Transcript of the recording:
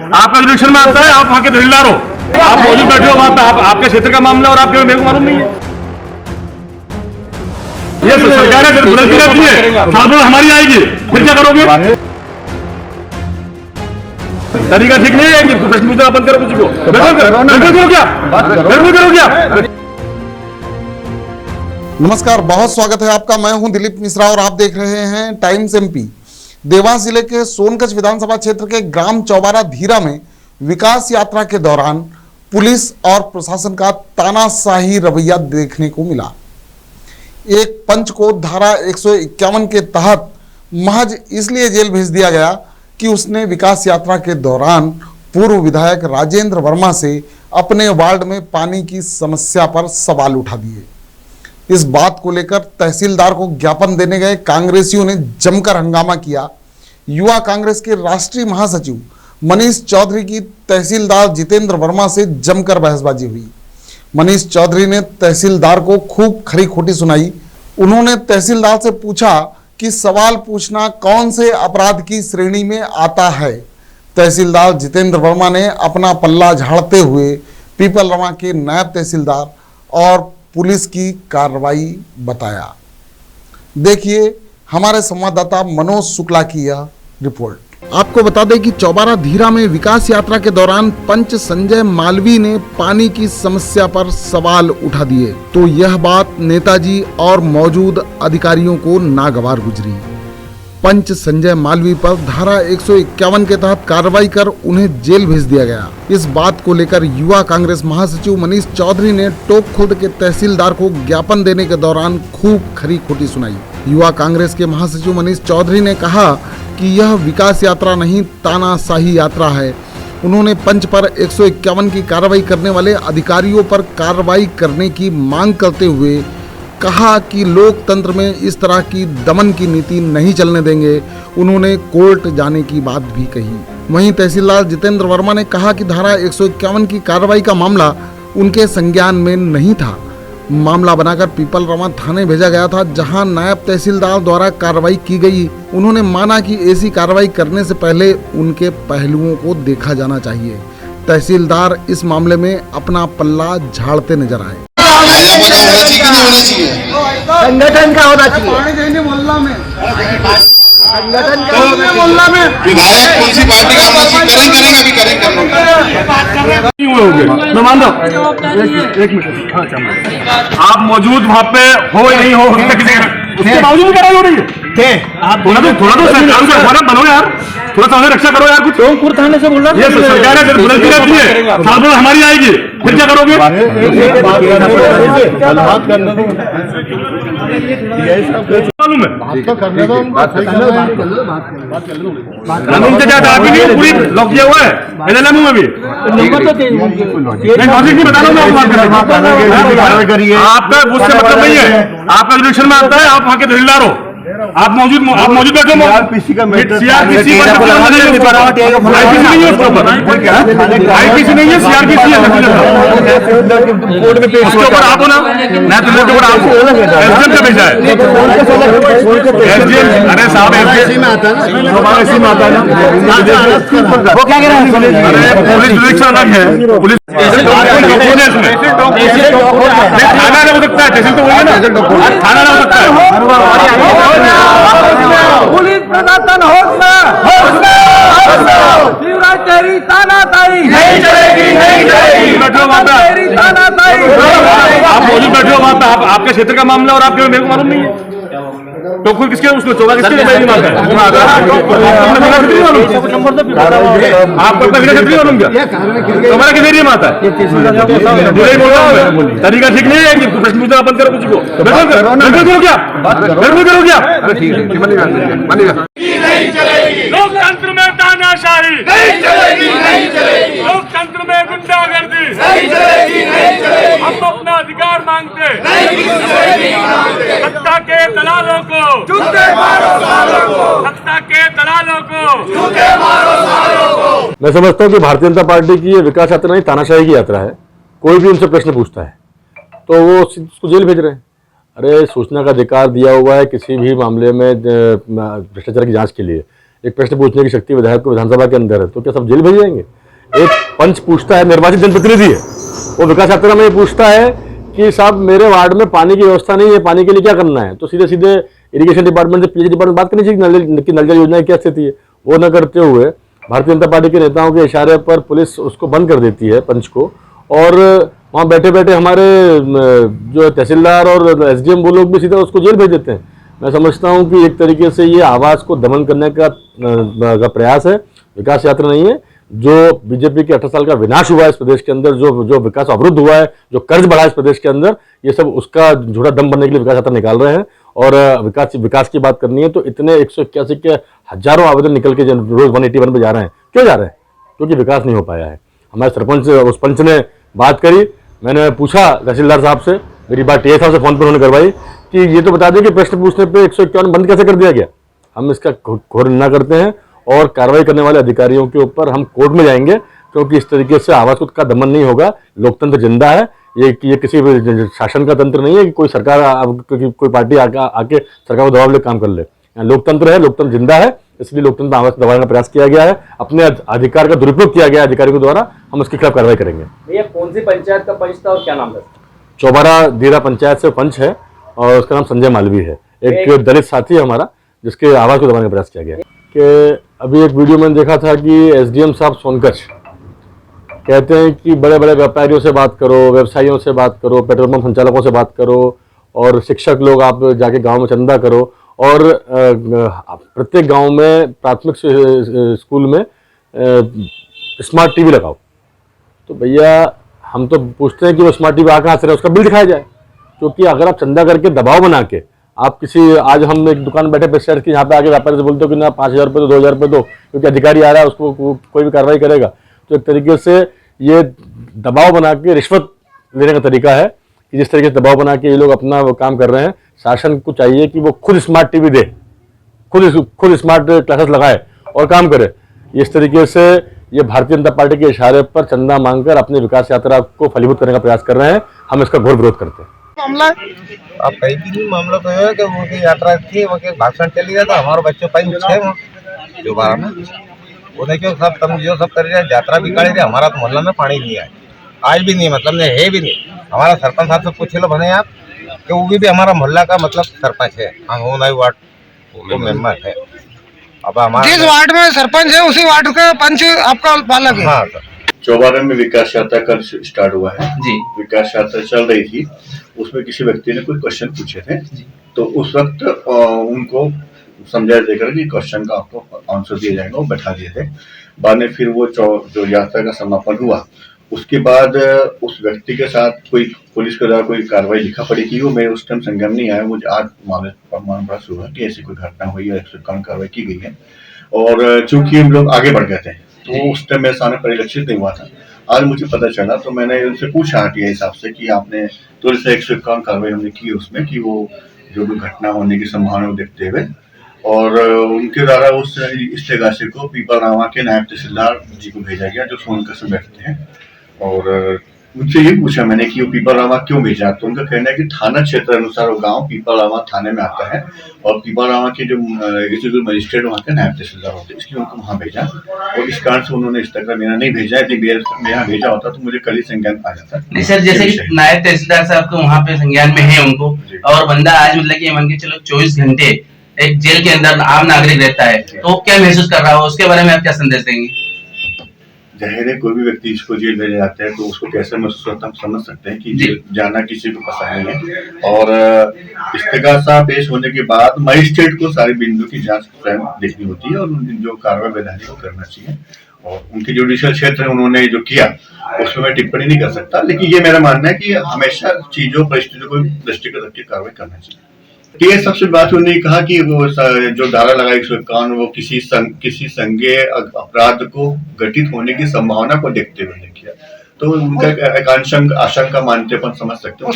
आपका जुरिडिक्शन में आता है, आप वहां के तहसीलदार हो, आप मौजूद बैठे हो वहां पे, आपके क्षेत्र का मामला और आपके मेरे को मालूम नहीं है। ये सरकार है, बुलंदी रहती है, साल हमारी आएगी, फिर क्या करोगे? तरीका ठीक नहीं है कि प्रश्न पूछना बंद करो किसी को। करो क्या? नमस्कार, बहुत स्वागत है आपका। मैं हूं दिलीप मिश्रा और आप देख रहे हैं टाइम्स एमपी। देवास जिले के सोनकच्छ विधानसभा क्षेत्र के ग्राम चौबारा धीरा में विकास यात्रा के दौरान पुलिस और प्रशासन का तानाशाही रवैया देखने को मिला। एक पंच को धारा 151 के तहत महज इसलिए जेल भेज दिया गया कि उसने विकास यात्रा के दौरान पूर्व विधायक राजेंद्र वर्मा से अपने वार्ड में पानी की समस्या पर सवाल उठा दिए। इस बात को लेकर तहसीलदार को ज्ञापन देने गए कांग्रेसियों ने जमकर हंगामा किया। युवा कांग्रेस के राष्ट्रीय महासचिव मनीष चौधरी की तहसीलदार जितेंद्र वर्मा से जमकर बहसबाजी हुई। मनीष चौधरी ने तहसीलदार को खूब खरी खोटी सुनाई। उन्होंने तहसीलदार से पूछा कि सवाल पूछना कौन से अपराध की श्रेणी में आता है। तहसीलदार जितेंद्र वर्मा ने अपना पल्ला झाड़ते हुए पीपलरवा के नायब तहसीलदार और पुलिस की कार्रवाई बताया। देखिए हमारे संवाददाता मनोज शुक्ला की यह रिपोर्ट। आपको बता दें कि चौबारा धीरा में विकास यात्रा के दौरान पंच संजय मालवी ने पानी की समस्या पर सवाल उठा दिए तो यह बात नेताजी और मौजूद अधिकारियों को नागवार गुजरी। पंच संजय मालवी पर धारा 151 के तहत कार्रवाई कर उन्हें जेल भेज दिया गया। इस बात को लेकर युवा कांग्रेस महासचिव मनीष चौधरी ने टोक खुर्द के तहसीलदार को ज्ञापन देने के दौरान खूब खरी खोटी सुनाई। युवा कांग्रेस के महासचिव मनीष चौधरी ने कहा कि यह विकास यात्रा नहीं, तानाशाही यात्रा है। उन्होंने पंच पर 151 की कार्रवाई करने वाले अधिकारियों पर कार्रवाई करने की मांग करते हुए कहा कि लोकतंत्र में इस तरह की दमन की नीति नहीं चलने देंगे। उन्होंने कोर्ट जाने की बात भी कही। वहीं तहसीलदार जितेंद्र वर्मा ने कहा कि धारा 151 की कार्रवाई का मामला उनके संज्ञान में नहीं था। मामला बनाकर पीपलरवा थाने भेजा गया था, जहां नायब तहसीलदार द्वारा कार्रवाई की गई। उन्होंने माना कि ऐसी कार्रवाई करने से पहले उनके पहलुओं को देखा जाना चाहिए। तहसीलदार इस मामले में अपना पल्ला झाड़ते नजर आए। संगठन का होना चाहिए मोहल्ला में, संगठन का मोहल्ला में विधायक कौन सी पार्टी का करेंगे मैं मान रहा हूँ। एक मिनट, आप मौजूद वहाँ पे हो या नहीं हो, उसके बावजूद भी कराई हो रही है। आप थोड़ा तो बनो यार, थोड़ा सा रक्षा करो यार। कुछ सोनपुर थाने से बोल रहा ये सरकार है, बुलंदी रहती है, साल हमारी आएगी, फिर क्या करोगे? मालूम है कानून के तहत आप ही नहीं पूरी लॉक किया हुआ है एलएलएम में भी। नहीं बता रहा हूँ, आपका उससे मतलब नहीं है। आपका जुरिडिक्शन में आता है, आप वहाँ के तहसीलदार हो, आप मौजूद बैठे हो। आईपीसी नहीं है, उसके ऊपर आईपीसी नहीं है, सीआरपीसी है। उसके ऊपर आप हो ना, मैं तुमने के ऊपर आप एसडीएम का भेजा है। एसडीएम, अरे साहब एसडीएम में आता है ना, वो क्या कह रहे हैं? अरे पुलिस जुरिडिक्शन अलग है, पुलिस थाना नहीं हो सकता है, तहसील तो वही ना, थाना नहीं हो सकता है। पुलिस प्रशासन होश में, शिवराज तेरी तानाशाही नहीं चलेगी, नहीं चलेगी। तेरी तानाशाही आप मौजूद बैठे हो वहां पे, आपके क्षेत्र का मामला और आपके मेरे को मालूम नहीं है। तो खुद किसके उसमें चौका किसके लिए मांगा है? आपको अपना विना छतरी मालूम क्या? हमारा किस एरिया में आता है? तरीका ठीक नहीं है कि प्रश्न पूछना बंद करो किसी को। करो क्या? लोकतंत्र में तानाशाही नहीं चलेगी, नहीं चलेगी। लोकतंत्र में गुंडागर्दी नहीं चलेगी, नहीं चलेगी। हम अपना अधिकार मांगते सत्ता के दलालों को जूते मारो, सत्ता के दलालों को जूते मारो। मैं समझता हूँ कि भारतीय जनता पार्टी की ये विकास यात्रा नहीं, तानाशाही की यात्रा है। कोई भी उनसे प्रश्न पूछता है तो वो उसको जेल भेज रहे हैं। अरे सूचना का अधिकार दिया हुआ है किसी भी मामले में भ्रष्टाचार की जांच के लिए, एक प्रश्न पूछने की शक्ति विधायक को विधानसभा के अंदर है, तो क्या सब जेल भेज जाएंगे? एक पंच पूछता है, निर्वाचित जनप्रतिनिधि है, वो विकास यात्रा में ये पूछता है कि साहब मेरे वार्ड में पानी की व्यवस्था नहीं है, पानी के लिए क्या करना है? तो सीधे सीधे इरिगेशन डिपार्टमेंट से पीएचई डिपार्टमेंट बात करनी चाहिए कि नल जल योजना की क्या स्थिति है। वो न करते हुए भारतीय जनता पार्टी के नेताओं के इशारे पर पुलिस उसको बंद कर देती है पंच को, और वहाँ बैठे बैठे हमारे जो तहसीलदार और एसडीएम वो लोग भी सीधा उसको जेल भेज देते हैं। मैं समझता हूँ कि एक तरीके से ये आवाज़ को दमन करने का प्रयास है, विकास यात्रा नहीं है। जो बीजेपी के 18 साल का विनाश हुआ है इस प्रदेश के अंदर, जो विकास अवरुद्ध हुआ है, जो कर्ज बढ़ा है इस प्रदेश के अंदर, ये सब उसका झूठा दम बनने के लिए विकास यात्रा निकाल रहे हैं। और विकास की बात करनी है तो इतने 181 के हजारों आवेदन निकल के रोज 181 पे जा रहे हैं। क्यों जा रहे हैं? क्योंकि विकास नहीं हो पाया है। हमारे सरपंच उस पंच ने बात करी, मैंने पूछा तहसीलदार साहब से, मेरी बात टीए साहब से फोन पर उन्होंने करवाई कि ये तो बता दें कि प्रश्न पूछने पे 151 बंद कैसे कर दिया गया। हम इसका घोर निंदा करते हैं और कार्रवाई करने वाले अधिकारियों के ऊपर हम कोर्ट में जाएंगे, क्योंकि इस तरीके से आवाज का दमन नहीं होगा। लोकतंत्र जिंदा है, ये किसी शासन का तंत्र नहीं है कि कोई सरकार कोई पार्टी आके सरकार को दबाव ले काम कर ले। लोकतंत्र है, लोकतंत्र जिंदा है, इसलिए लोकतंत्र में आवाज दबाने का प्रयास किया गया है, अपने अधिकार का दुरुपयोग किया गया है अधिकारियों के द्वारा। हम उसके खिलाफ कार्रवाई करेंगे। भैया कौन सी पंचायत का पंच था और क्या नाम था? चौबारा धीरा पंचायत से पंच है और उसका नाम संजय मालवी है, एक दलित साथी है हमारा, जिसके आवाज को दबाने का प्रयास किया गया है। कि अभी एक वीडियो मैंने देखा था कि एसडीएम साहब सोनकच कहते हैं कि बड़े बड़े व्यापारियों से बात करो, व्यवसायियों से बात करो, पेट्रोल पंप संचालकों से बात करो, और शिक्षक लोग आप जाके गांव में चंदा करो, और प्रत्येक गांव में प्राथमिक स्कूल में स्मार्ट टीवी लगाओ। तो भैया हम तो पूछते हैं कि वो स्मार्ट टीवी कहाँ से रहा, उसका बिल दिखाया जाए। क्योंकि अगर आप चंदा करके दबाव बना के आप आज हम एक दुकान बैठे पे की यहाँ पे आके व्यापारी से बोलते हो कि ना 5,000 रुपये दो, 2,000 रुपये दो, क्योंकि अधिकारी आ रहा है, उसको कोई भी कार्रवाई करेगा। तो एक तरीके से ये दबाव बना के रिश्वत लेने का तरीका है कि जिस तरीके से दबाव बना के ये लोग अपना वो काम कर रहे हैं। शासन को चाहिए कि वो खुद स्मार्ट टीवी दे, खुद स्मार्ट क्लासेस लगाए और काम करे। इस तरीके से ये भारतीय जनता पार्टी के इशारे पर चंदा मांगकर अपनी विकास यात्रा को फलीभूत करने का प्रयास कर रहे हैं। हम इसका घोर विरोध करते हैं। मामला अब कहीं भी नहीं, मामला तो है कि वो की यात्रा थी, वो के भाषण चली गया था, हमारे बच्चों पानी जो बारह में वो देखियो सब समझियो सब कर रहे, यात्रा भी करी थी, हमारा तो मोहल्ला में पानी नहीं आया, आज भी नहीं, मतलब नहीं है भी नहीं। हमारा सरपंच साहब से पूछ लो भने आप कि वो भी हमारा मोहल्ला का मतलब सरपंच है, अंगनवाड़ी वार्ड वो मेंबर है। अब हमारा जिस वार्ड में सरपंच है उसी वार्ड का पंच आपका पालक है। हाँ सर। चौबारा में विकास यात्रा कल स्टार्ट हुआ है जी। विकास यात्रा चल रही थी, उसमें किसी व्यक्ति ने कोई क्वेश्चन पूछे थे, तो उस वक्त उनको समझाया देकर कि क्वेश्चन का आपको आंसर दिया जाएगा, वो बैठा दिए थे। बाद में फिर वो जो यात्रा का समापन हुआ, उसके बाद उस व्यक्ति के साथ कोई पुलिस के द्वारा कोई कार्रवाई लिखा पड़ी की, वो मेरे उस टाइम संज्ञान नहीं आया। मुझे आज प्रमाण प्राप्त हुआ कि ऐसी कोई घटना हुई है, 151 कार्रवाई की गई है। और चूंकि हम लोग आगे बढ़ गए थे तो उस टाइम मेरे सामने परिलक्षित नहीं हुआ था। आज मुझे पता चला तो मैंने उनसे पूछा आरटीआई हिसाब से कि आपने तो से 151 कार्रवाई हमने की उसमें, कि वो जो भी घटना होने की संभावना को देखते हुए, और उनके द्वारा उस इस्तेगासे को पीपलरावा के नायब तहसीलदार जी को भेजा गया जो सोनकच से बैठते हैं। और उनसे ये पूछा मैंने कि वो पीपलरावा क्यों भेजा, तो उनका कहना है कि थाना क्षेत्र अनुसार वो गाँव पीपलरावा थाने में आता है और पीपलरावा के जो एग्जीक्यूटिव मजिस्ट्रेट वहाँ के नायब तहसीलदार होते हैं, इसलिए उनको वहाँ भेजा। और इस कारण से उन्होंने इस तरह मेरा नहीं भेजा। यदि मेरा भेजा होता तो मुझे कल ही संज्ञान आ जाता। नहीं सर, जैसे कि नायब तहसीलदार साहब तो वहाँ पे संज्ञान में है उनको, और बंदा आज मतलब कि मान के चलो 24 घंटे एक जेल के अंदर आम नागरिक रहता है, तो क्या महसूस कर रहा हो, उसके बारे में आप क्या संदेश देंगे? जाहिर है कोई भी व्यक्ति इसको जेल भेजा जाता है तो उसको कैसे महसूस होता है, हम समझ सकते हैं कि जाना किसी को पसंद नहीं है। और इस्तेगासा पेश होने के बाद मजिस्ट्रेट को सारी बिंदु की जांच स्वयं देखनी होती है और जो कार्रवाई वैधानिक को करना चाहिए। और उनके जुडिशियल क्षेत्र उन्होंने जो किया उसमें मैं टिप्पणी नहीं कर सकता, लेकिन ये मेरा मानना है कि हमेशा चीजों परिस्थितियों को दृष्टिगत रख के कार्रवाई करना चाहिए। ये सबसे बात उन्होंने कहा कि वो जो धारा लगा 151 वो किसी संज्ञेय अपराध को घटित होने की संभावना को देखते हुए किया, तो उनका एक आशंका मानते अपन समझ सकते हैं।